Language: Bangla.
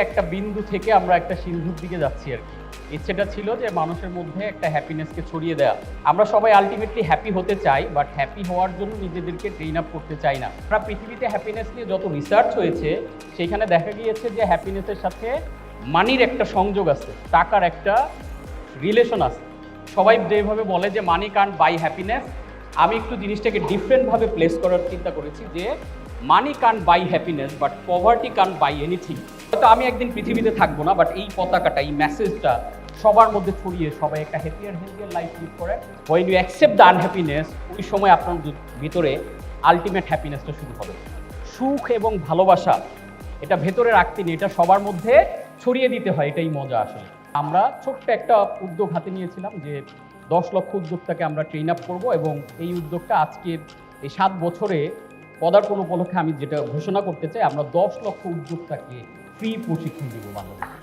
একটা বিন্দু থেকে আমরা একটা সিন্ধুর দিকে যাচ্ছি আর কি। ইচ্ছেটা ছিল যে মানুষের মধ্যে একটা হ্যাপিনেসকে ছড়িয়ে দেওয়া। আমরা সবাই আলটিমেটলি হ্যাপি হতে চাই, বাট হ্যাপি হওয়ার জন্য নিজেদেরকে ট্রেন আপ করতে চাই না। আমরা পৃথিবীতে হ্যাপিনেস নিয়ে যত রিসার্চ হয়েছে সেখানে দেখা গিয়েছে যে হ্যাপিনেসের সাথে মানির একটা সংযোগ আছে, টাকার একটা রিলেশন আছে। সবাই যেভাবে বলে যে মানি কান্ট বাই হ্যাপিনেস, আমি একটু জিনিসটাকে ডিফারেন্টভাবে প্লেস করার চিন্তা করেছি যে money can't buy happiness but poverty can't buy anything. হয়তো আমি একদিন পৃথিবীতে থাকবো না, বাট এই পতাকাটা, এই মেসেজটা সবার মধ্যে ছড়িয়ে সবাই একটা হ্যাপিয়ার হেলথিয়ার লাইফ লিড করে। When you accept the unhappiness, ওই সময় আপনার ভিতরে আলটিমেট হ্যাপিনেসটা শুরু হবে। সুখ এবং ভালোবাসা এটা ভেতরে রাখতে নেই, এটা সবার মধ্যে ছড়িয়ে দিতে হয়, এটাই মজা আসলে। আমরা ছোট্ট একটা উদ্যোগ হাতে নিয়েছিলাম যে 10 লক্ষ উদ্যোক্তাকে আমরা ট্রেন আপ করবো, এবং এই উদ্যোগটা আজকের এই 7 বছরে পদার্পণ উপলক্ষে আমি যেটা ঘোষণা করতে চাই, আমরা 10 লক্ষ উদ্যোক্তাকে ফ্রি প্রশিক্ষণ দেবো বাংলাদেশে।